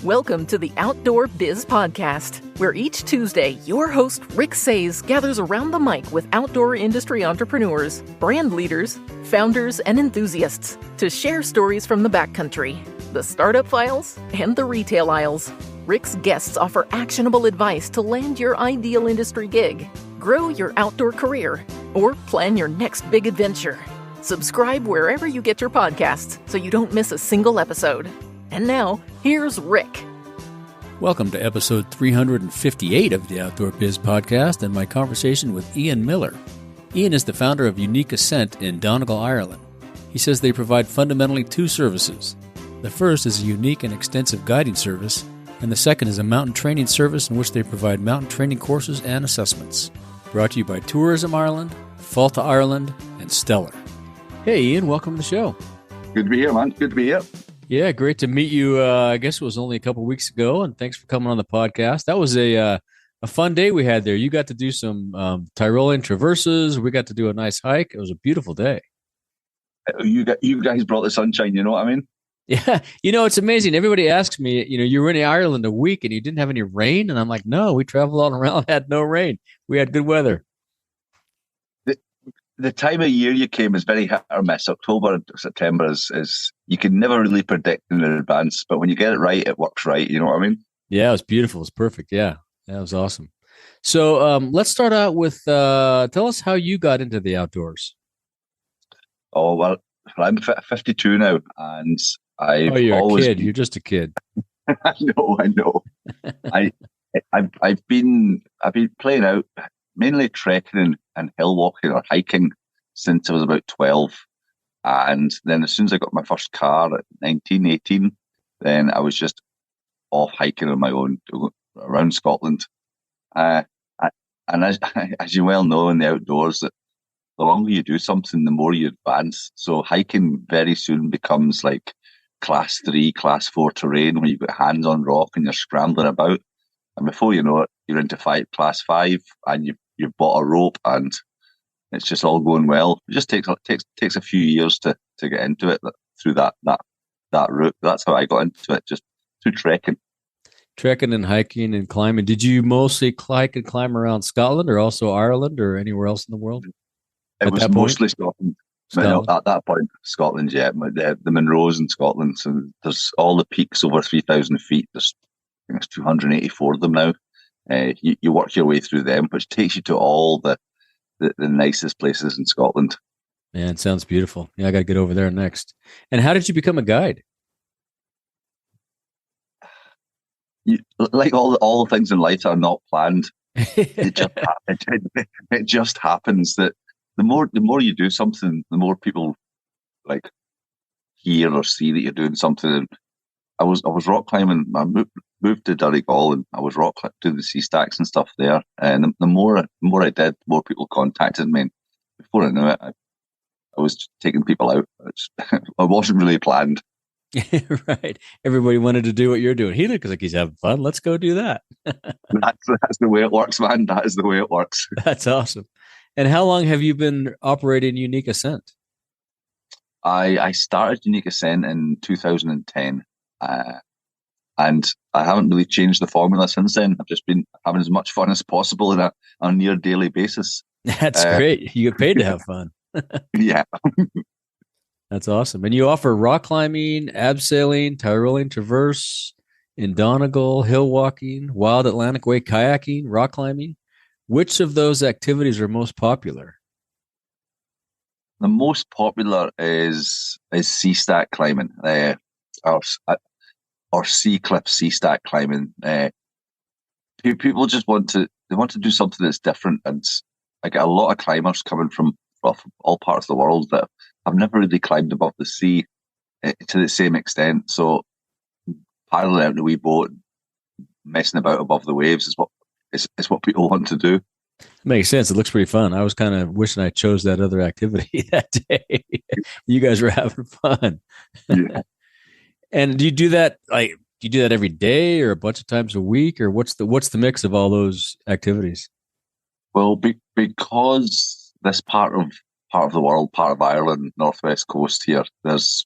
Welcome to the Outdoor Biz Podcast, where each Tuesday, your host, Rick Sayes, gathers around the mic with outdoor industry entrepreneurs, brand leaders, founders, and enthusiasts to share stories from the backcountry, the startup files, and the retail aisles. Rick's guests offer actionable advice to land your ideal industry gig, grow your outdoor career, or plan your next big adventure. Subscribe wherever you get your podcasts so you don't miss a single episode. And now, here's Rick. Welcome to episode 358 of the Outdoor Biz Podcast and my conversation with Iain Miller. Iain is the founder of Unique Ascent in Donegal, Ireland. He says they provide fundamentally two services. The first is a unique and extensive guiding service, and the second is a mountain training service in which they provide mountain training courses and assessments. Brought to you by Tourism Ireland, Failte Ireland, and Steller. Hey Iain, welcome to the show. Good to be here, man. Good to be here. Yeah, great to meet you. I guess it was only a couple weeks ago, and thanks for coming on the podcast. That was a fun day we had there. You got to do some Tyrolean traverses. We got to do a nice hike. It was a beautiful day. You guys brought the sunshine, you know what I mean? Yeah, it's amazing. Everybody asks me, you were in Ireland a week and you didn't have any rain, and I'm like, no, we traveled all around, had no rain. We had good weather. The time of year you came is very hit or miss. October and September is you can never really predict in advance, but when you get it right, it works right. You know what I mean? Yeah, it was beautiful. It was perfect. Yeah, that was awesome. So let's start out with tell us how you got into the outdoors. Oh, well, I'm 52 now, and you're always a kid. You're just a kid. I know. I've been playing out, mainly trekking and hill walking or hiking since I was about 12. And then as soon as I got my first car at 19, 18, then I was just off hiking on my own around Scotland. And as you well know in the outdoors, that the longer you do something, the more you advance. So hiking very soon becomes like class 3, class 4 terrain where you've got hands on rock and you're scrambling about. And before you know it, you're into class 5 and you've bought a rope and it's just all going well. It just takes a few years to get into it through that route. That's how I got into it, just through trekking. Trekking and hiking and climbing. Did you mostly hike and climb around Scotland or also Ireland or anywhere else in the world? It was mostly Scotland. At that point, Scotland, yeah. The Munros in Scotland. So there's all the peaks over 3,000 feet. There's 284 of them now. You work your way through them, which takes you to all the nicest places in Scotland. Man, it sounds beautiful. Yeah, I got to get over there next. And how did you become a guide? Like all the things in life are not planned. It just happens that the more you do something, the more people like hear or see that you're doing something. And I was rock climbing. I moved to Donegal and I was rock doing the sea stacks and stuff there. And the more I did, the more people contacted me. And before I knew it, I was taking people out. It wasn't really planned. Right. Everybody wanted to do what you're doing. He looks like he's having fun. Let's go do that. That's the way it works, man. That is the way it works. That's awesome. And how long have you been operating Unique Ascent? I started Unique Ascent in 2010. And I haven't really changed the formula since then. I've just been having as much fun as possible on a near daily basis. That's great. You get paid to have fun. Yeah. That's awesome. And you offer rock climbing, abseiling, Tyrolean traverse in Donegal, hill walking, wild Atlantic way kayaking, rock climbing. Which of those activities are most popular? The most popular is sea stack climbing, or sea cliff sea stack climbing. People just want to do something that's different, and I get a lot of climbers coming from all parts of the world that have never really climbed above the sea to the same extent. So paddling out in a wee boat, messing about above the waves is what people want to do. Makes sense. It looks pretty fun. I was kind of wishing I chose that other activity that day. You guys were having fun. Yeah. And do you do that every day or a bunch of times a week, or what's the mix of all those activities? Well, because this part of the world, part of Ireland, northwest coast here, there's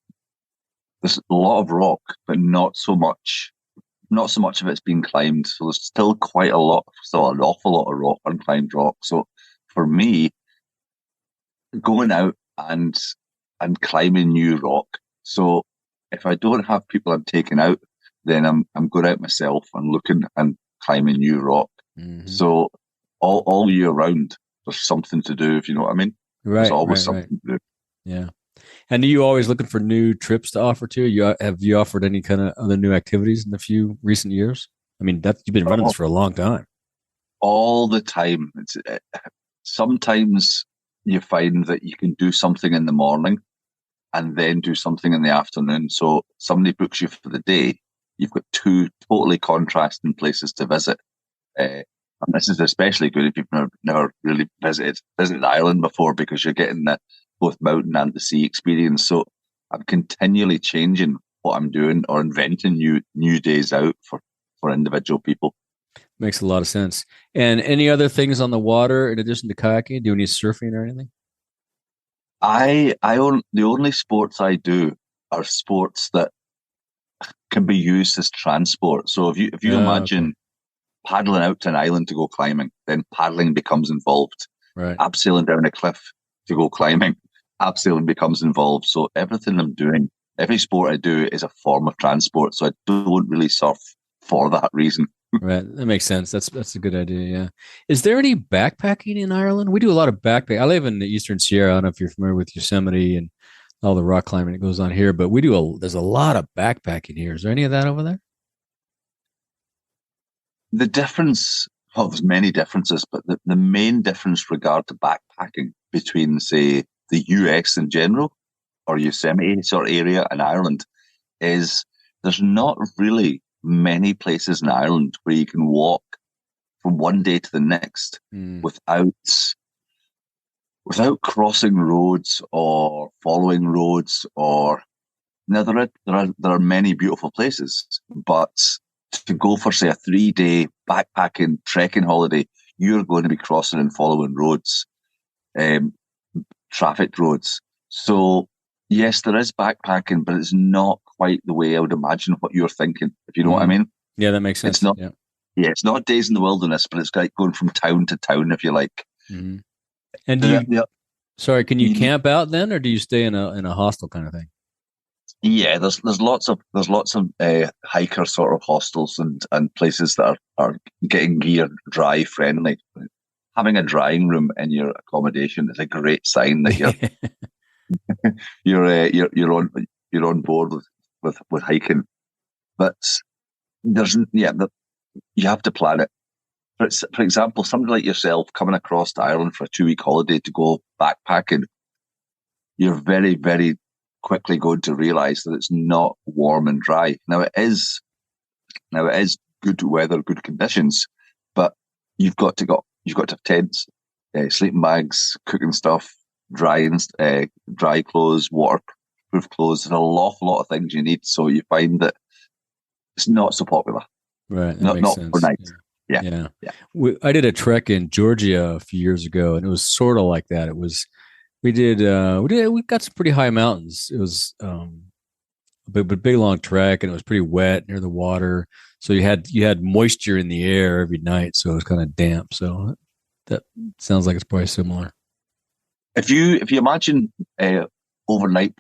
a lot of rock, but not so much not so much of it's been climbed. So there's still an awful lot of rock, unclimbed rock. So for me, going out and climbing new rock. So if I don't have people I'm taking out, then I'm going out myself and looking and climbing new rock. Mm-hmm. So all year round, there's something to do, if you know what I mean. Right. There's always something to do. Yeah. And are you always looking for new trips to offer too? Have you offered any kind of other new activities in the few recent years? I mean, you've been running this for a long time. All the time. Sometimes you find that you can do something in the morning and then do something in the afternoon. So somebody books you for the day. You've got two totally contrasting places to visit. And this is especially good if you've never really visited Ireland before, because you're getting the both mountain and the sea experience. So I'm continually changing what I'm doing or inventing new days out for individual people. Makes a lot of sense. And any other things on the water in addition to kayaking? Do any surfing or anything? The only sports I do are sports that can be used as transport. So if you imagine paddling out to an island to go climbing, then paddling becomes involved. Right. Abseiling down a cliff to go climbing, abseiling becomes involved. So everything I'm doing, every sport I do is a form of transport. So I don't really surf for that reason. Right. That makes sense. That's a good idea. Yeah. Is there any backpacking in Ireland? We do a lot of backpacking. I live in the Eastern Sierra. I don't know if you're familiar with Yosemite and all the rock climbing that goes on here, but there's a lot of backpacking here. Is there any of that over there? The difference, there's many differences, but the main difference regard to backpacking between, say, the US in general or Yosemite sort of area and Ireland is there's not really many places in Ireland where you can walk from one day to the next without crossing roads or following roads. Or now there are many beautiful places, but to go for, say, a 3-day backpacking trekking holiday, you're going to be crossing and following roads, traffic roads. So yes, there is backpacking, but it's not quite the way I would imagine what you're thinking, if you know what I mean. Yeah, that makes sense. It's not. Yeah, it's not days in the wilderness, but it's like going from town to town, if you like. Mm-hmm. And sorry, can you camp out then, or do you stay in a hostel kind of thing? Yeah, there's lots of hiker sort of hostels and places that are getting gear dry friendly. Having a drying room in your accommodation is a great sign that you're on board with hiking. But you have to plan it. For example, somebody like yourself coming across to Ireland for a 2-week holiday to go backpacking, you're very, very quickly going to realise that it's not warm and dry. Now it is good weather, good conditions, but you've got to have tents, sleeping bags, cooking stuff, dry clothes, waterproof clothes. There's an awful lot of things you need. So you find that it's not so popular. Right. That makes sense. For night. Yeah. I did a trek in Georgia a few years ago, and it was sort of like that. We got some pretty high mountains. It was a big long trek, and it was pretty wet near the water. So you had moisture in the air every night, so it was kind of damp. So that sounds like it's probably similar. If you imagine overnight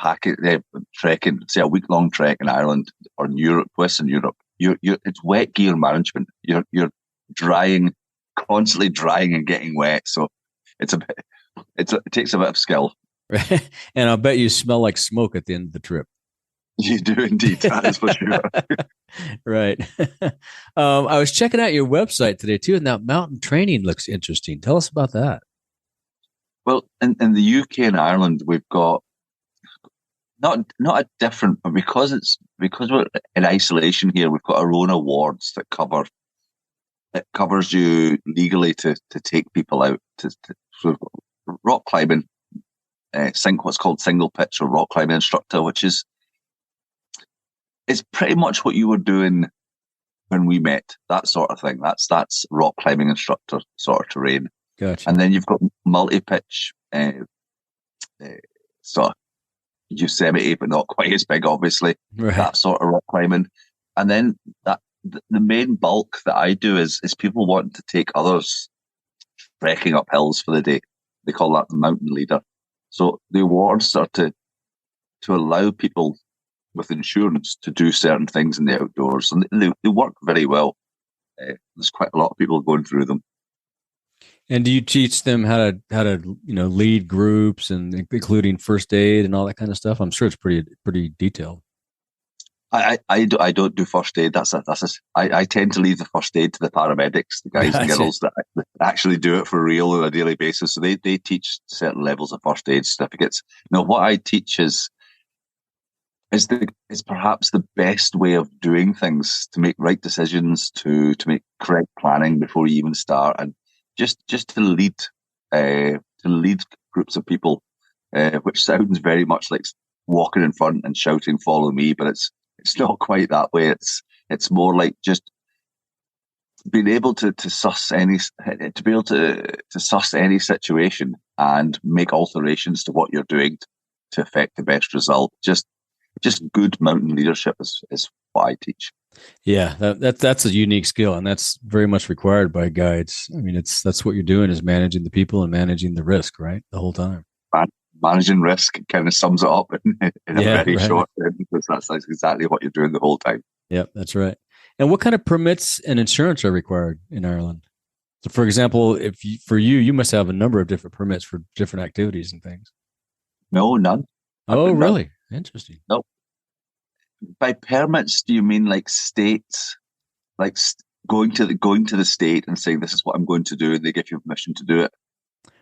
trekking, say a week-long trek in Ireland or in Europe, Western Europe, it's wet gear management. You're drying, constantly drying and getting wet. So it takes a bit of skill. And I'll bet you smell like smoke at the end of the trip. You do indeed. That is for sure. Right. I was checking out your website today too, and that mountain training looks interesting. Tell us about that. Well, in the UK and Ireland, we've got not a different, but because we're in isolation here, we've got our own awards that covers you legally to take people out to so rock climbing, what's called single pitch or rock climbing instructor, which is pretty much what you were doing when we met, that sort of thing. That's rock climbing instructor sort of terrain. Gotcha. And then you've got multi-pitch, sort of Yosemite, but not quite as big, obviously. Right. That sort of rock climbing. And then the main bulk that I do is people wanting to take others trekking up hills for the day. They call that the mountain leader. So the awards are to allow people with insurance to do certain things in the outdoors, and they work very well. There's quite a lot of people going through them. And do you teach them how to lead groups and including first aid and all that kind of stuff? I'm sure it's pretty detailed. I don't do first aid. I tend to leave the first aid to the paramedics, the guys and girls that actually do it for real on a daily basis. So they teach certain levels of first aid certificates. Now, what I teach is perhaps the best way of doing things, to make right decisions, to make correct planning before you even start, and just to lead groups of people, which sounds very much like walking in front and shouting "Follow me," but it's not quite that way. It's more like just being able to suss any situation and make alterations to what you're doing to affect the best result. Just good mountain leadership is what I teach. Yeah, that's a unique skill, and that's very much required by guides. I mean, that's what you're doing, is managing the people and managing the risk, right, the whole time. Managing risk kind of sums it up in a very short term, because that's exactly what you're doing the whole time. Yeah, that's right. And what kind of permits and insurance are required in Ireland? So, for example, for you must have a number of different permits for different activities and things. No, none. Oh, really? Interesting. No. By permits, do you mean like states, like going to the state and saying, "This is what I'm going to do," and they give you permission to do it?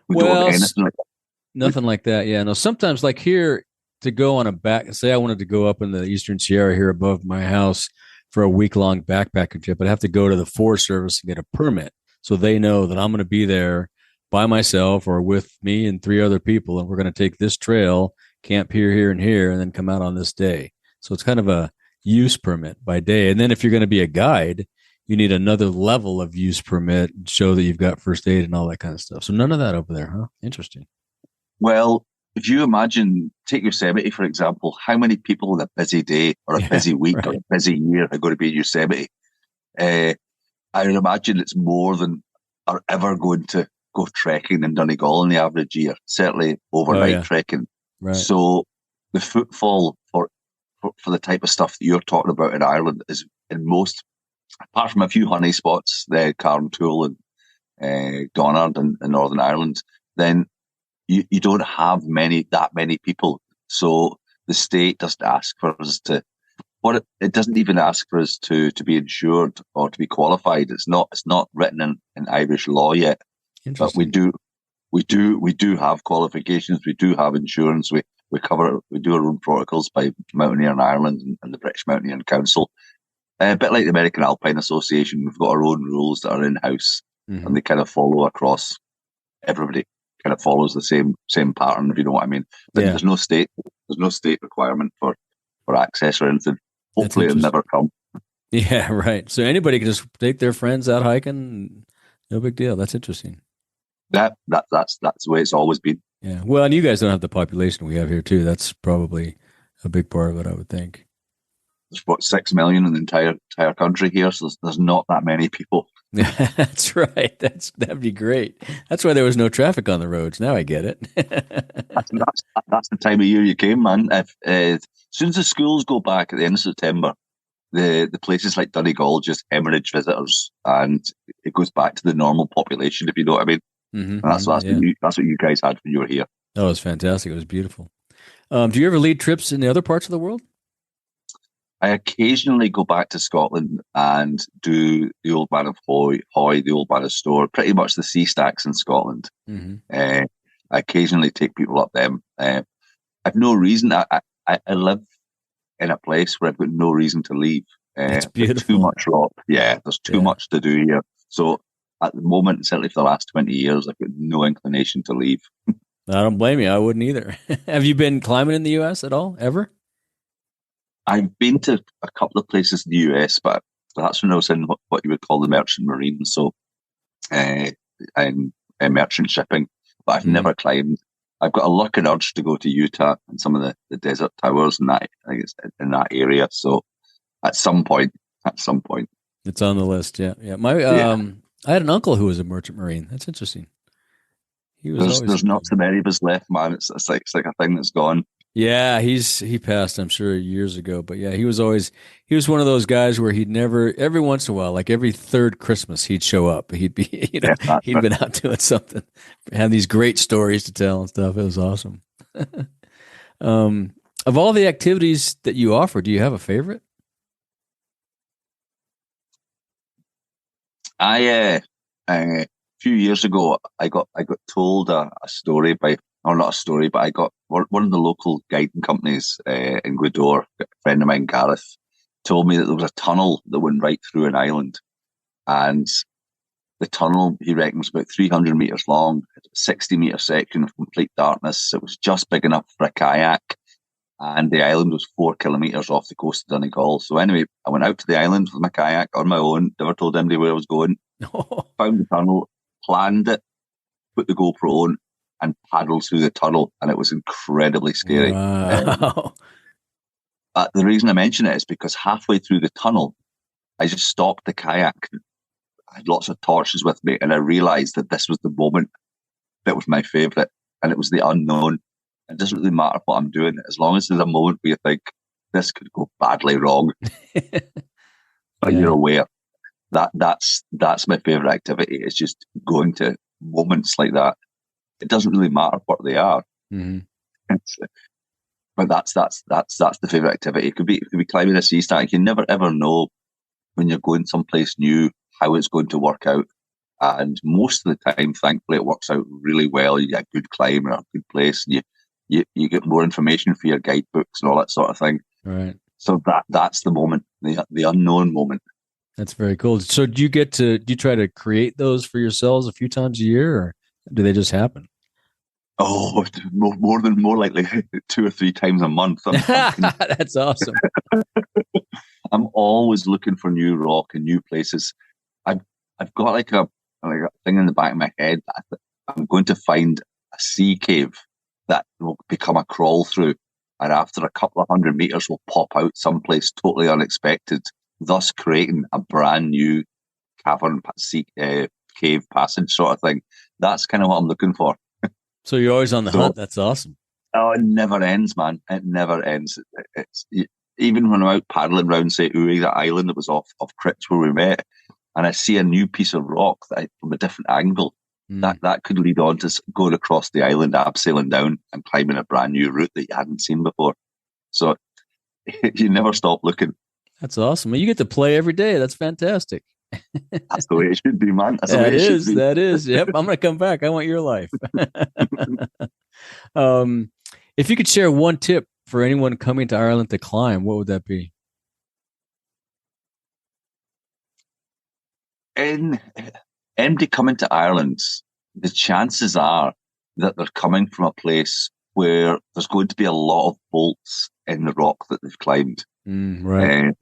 We don't have anything like that. Nothing like that. Yeah. No, sometimes like here, to go on say I wanted to go up in the Eastern Sierra here above my house for a week-long backpacking trip, I'd have to go to the Forest Service and get a permit, so they know that I'm going to be there by myself or with me and 3 other people, and we're going to take this trail, camp here, and here, and then come out on this day. So it's kind of a use permit by day. And then if you're going to be a guide, you need another level of use permit and show that you've got first aid and all that kind of stuff. So none of that over there, huh? Interesting. Well, if you imagine, take Yosemite, for example, how many people on a busy day or a busy week or a busy year are going to be in Yosemite? I would imagine it's more than are ever going to go trekking in Donegal in the average year, certainly overnight trekking. Right. So the footfall for the type of stuff that you're talking about in Ireland is, in most, apart from a few honey spots, the Carntool and Donard in Northern Ireland, then you don't have that many people. So the state doesn't ask for us to, it doesn't even ask for us to be insured or to be qualified. It's not written in Irish law yet, but we do have qualifications. We do have insurance. We do our own protocols by Mountaineering Ireland and the British Mountaineering Council. A bit like the American Alpine Association, we've got our own rules that are in-house, and they kind of follow across. Everybody kind of follows the same pattern, if you know what I mean. But there's no state requirement for access or anything. Hopefully it'll never come. Yeah, right. So anybody can just take their friends out hiking. No big deal. That's interesting. That's the way it's always been. Yeah. Well, and you guys don't have the population we have here too. That's probably a big part of it, I would think. There's 6 million in the entire country here, so there's not that many people. That's right. That'd be great. That's why there was no traffic on the roads. Now I get it. that's the time of year you came, man. As soon as the schools go back at the end of September, the places like Donegal just hemorrhage visitors, and it goes back to the normal population, if you know what I mean. Mm-hmm, that's what you guys had when you were here. Oh, it was fantastic. It was beautiful. Do you ever lead trips in the other parts of the world? I occasionally go back to Scotland and do the Old Man of Hoy, the Old Man of Store, pretty much the sea stacks in Scotland. Mm-hmm. I occasionally take people up them. I've no reason. I live in a place where I've got no reason to leave. It's beautiful. There's too much rock. Yeah, there's too much to do here. So at the moment, certainly for the last 20 years, I've got no inclination to leave. I don't blame you. I wouldn't either. Have you been climbing in the U.S. at all, ever? I've been to a couple of places in the US, but that's when I was in what you would call the merchant marine, so I'm merchant shipping, but I've never climbed. I've got a luck and urge to go to Utah and some of the desert towers and that, I guess, in that area. So at some point. It's on the list. Yeah. Yeah. I had an uncle who was a merchant marine. That's interesting. He was There's not so many of us left, man. It's like a thing that's gone. Yeah, he passed, I'm sure, years ago. But yeah, he was one of those guys where he'd never, every once in a while, like every third Christmas, he'd show up. He'd be, he'd been out doing something, had these great stories to tell and stuff. It was awesome. Of all the activities that you offer, do you have a favorite? A few years ago, I got told a story or not a story, but I got one of the local guiding companies in Gweedore, a friend of mine, Gareth, told me that there was a tunnel that went right through an island, and the tunnel, he reckons, about 300 meters long, 60-meter section of complete darkness. It was just big enough for a kayak, and the island was 4 kilometers off the coast of Donegal. So anyway, I went out to the island with my kayak on my own, never told anybody where I was going, found the tunnel, planned it, put the GoPro on, and paddled through the tunnel, and it was incredibly scary. Wow. The reason I mention it is because halfway through the tunnel, I just stopped the kayak. I had lots of torches with me, and I realised that this was the moment that was my favourite, and it was the unknown. It doesn't really matter what I'm doing, as long as there's a moment where you think, this could go badly wrong, but you're aware. That's my favourite activity. It's just going to moments like that. It doesn't really matter what they are. Mm-hmm. But that's the favourite activity. It could be climbing a sea stack. You never ever know when you're going someplace new how it's going to work out. And most of the time, thankfully, it works out really well. You get a good climb or a good place, and you get more information for your guidebooks and all that sort of thing. Right. So that's the moment, the unknown moment. That's very cool. So do you try to create those for yourselves a few times a year, or do they just happen? Oh, more likely 2 or 3 times a month. That's awesome. I'm always looking for new rock and new places. I've got like a thing in the back of my head that I'm going to find a sea cave that will become a crawl through, and after a couple of 100 meters will pop out someplace totally unexpected, thus creating a brand new cavern cave passage sort of thing. That's kind of what I'm looking for. So you're always on the hunt. That's awesome. Oh, it never ends, man. It never ends. Even when I'm out paddling around, say, Uri, that island that was off Critch where we met, and I see a new piece of rock from a different angle, that could lead on to going across the island, abseiling down and climbing a brand new route that you hadn't seen before. So you never stop looking. That's awesome. You get to play every day. That's fantastic. That's the way it should be, man. That is. Yep. I'm going to come back. I want your life. If you could share one tip for anyone coming to Ireland to climb, what would that be? In anybody coming to Ireland, the chances are that they're coming from a place where there's going to be a lot of bolts in the rock that they've climbed. Right.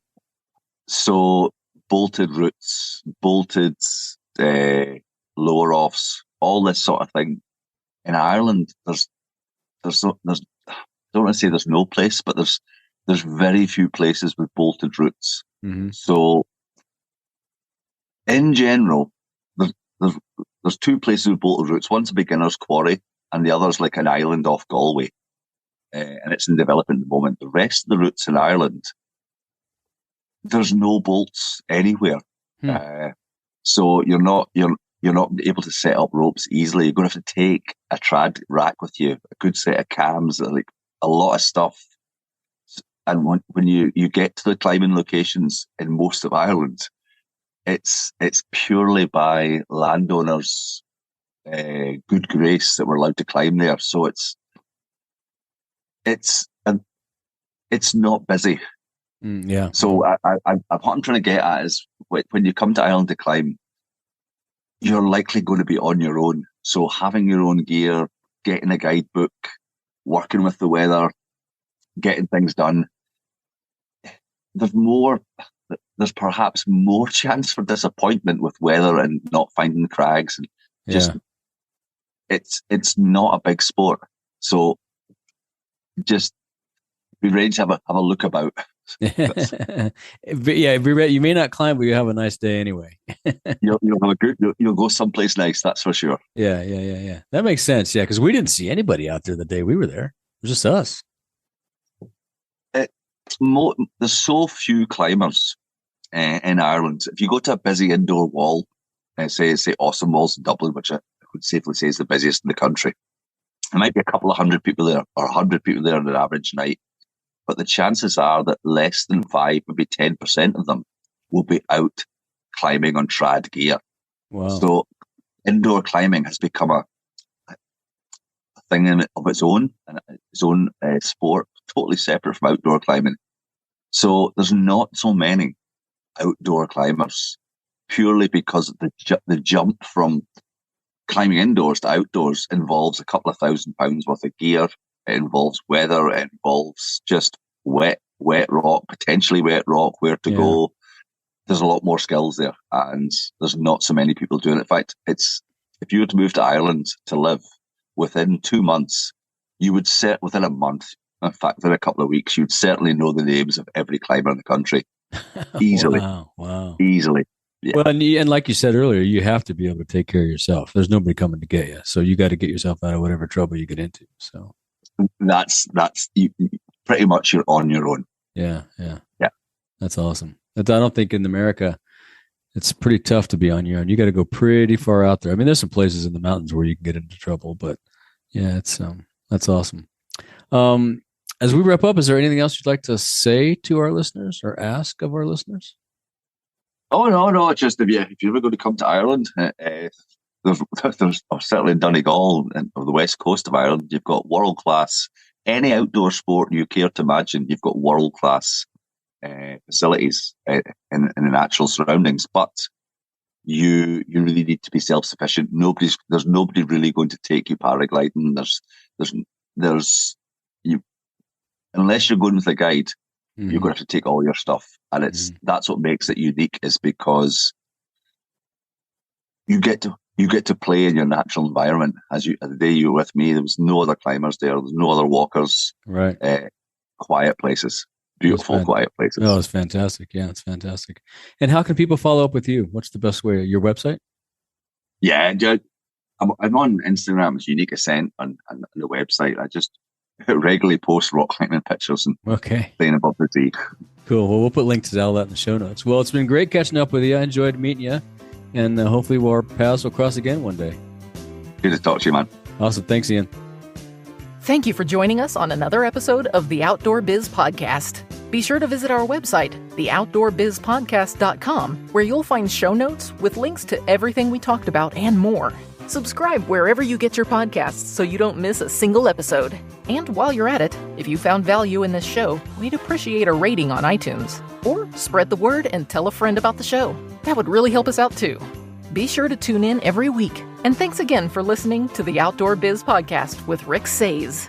So bolted roots, bolted lower offs, all this sort of thing. In Ireland, there's I don't want to say there's no place, but there's very few places with bolted routes. Mm-hmm. So in general, there's 2 places with bolted routes. One's a beginner's quarry, and the other's like an island off Galway, and it's in development at the moment. The rest of the routes in Ireland, there's no bolts anywhere, so you're not able to set up ropes easily. You're going to have to take a trad rack with you, a good set of cams, like a lot of stuff. And when you get to the climbing locations in most of Ireland, it's purely by landowners' good grace that we're allowed to climb there. So it's not busy. Yeah. So what I'm trying to get at is when you come to Ireland to climb, you're likely going to be on your own. So having your own gear, getting a guidebook, working with the weather, getting things done, there's perhaps more chance for disappointment with weather and not finding crags. And it's not a big sport. So just be ready to have a look about. But yeah, you may not climb, but you have a nice day anyway. You'll have you'll go someplace nice, that's for sure. Yeah. That makes sense. Yeah, because we didn't see anybody out there the day we were there. It was just us. There's so few climbers in Ireland. If you go to a busy indoor wall, say Awesome Walls in Dublin, which I would safely say is the busiest in the country, there might be a couple of hundred people there, or 100 people there on an average night. But the chances are that less than 5, maybe 10% of them will be out climbing on trad gear. Wow. So indoor climbing has become a thing of its own, and its own sport, totally separate from outdoor climbing. So there's not so many outdoor climbers, purely because the jump from climbing indoors to outdoors involves a couple of £1,000 worth of gear. It involves weather. It involves just wet rock, potentially wet rock, where to go. There's a lot more skills there, and there's not so many people doing it. In fact, if you were to move to Ireland to live, within 2 months, you would within a month, in fact, within a couple of weeks, you'd certainly know the names of every climber in the country. Easily. Wow. Easily. Yeah. Well, and like you said earlier, you have to be able to take care of yourself. There's nobody coming to get you. So you got to get yourself out of whatever trouble you get into. So that's you, pretty much you're on your own. Yeah. That's awesome. I don't think in America, it's pretty tough to be on your own. You got to go pretty far out there. I mean, there's some places in the mountains where you can get into trouble, but yeah, that's awesome. As we wrap up, is there anything else you'd like to say to our listeners or ask of our listeners? Oh, no. Just if you're ever going to come to Ireland, there's certainly in Donegal and of the west coast of Ireland, you've got world class. Any outdoor sport you care to imagine, you've got world class facilities in the natural surroundings. But you really need to be self sufficient. There's nobody really going to take you paragliding. There's unless you're going with a guide. You're going to have to take all your stuff. And that's what makes it unique, is because you get to play in your natural environment. The day you were with me, there was no other climbers there. There was no other walkers. Right. Quiet places. Beautiful, quiet places. Oh, it's fantastic. Yeah, it's fantastic. And how can people follow up with you? What's the best way? Your website? Yeah, I'm on Instagram. It's Unique Ascent on the website. I just regularly post rock climbing pictures and playing above the sea. Cool. Well, we'll put links to all that in the show notes. Well, it's been great catching up with you. I enjoyed meeting you, and hopefully our paths will cross again one day. Good to talk to you, man. Awesome. Thanks, Iain. Thank you for joining us on another episode of the Outdoor Biz Podcast. Be sure to visit our website, theoutdoorbizpodcast.com, where you'll find show notes with links to everything we talked about and more. Subscribe wherever you get your podcasts so you don't miss a single episode. And while you're at it, if you found value in this show, we'd appreciate a rating on iTunes. Or spread the word and tell a friend about the show. That would really help us out too. Be sure to tune in every week. And thanks again for listening to the Outdoor Biz Podcast with Rick Sayes.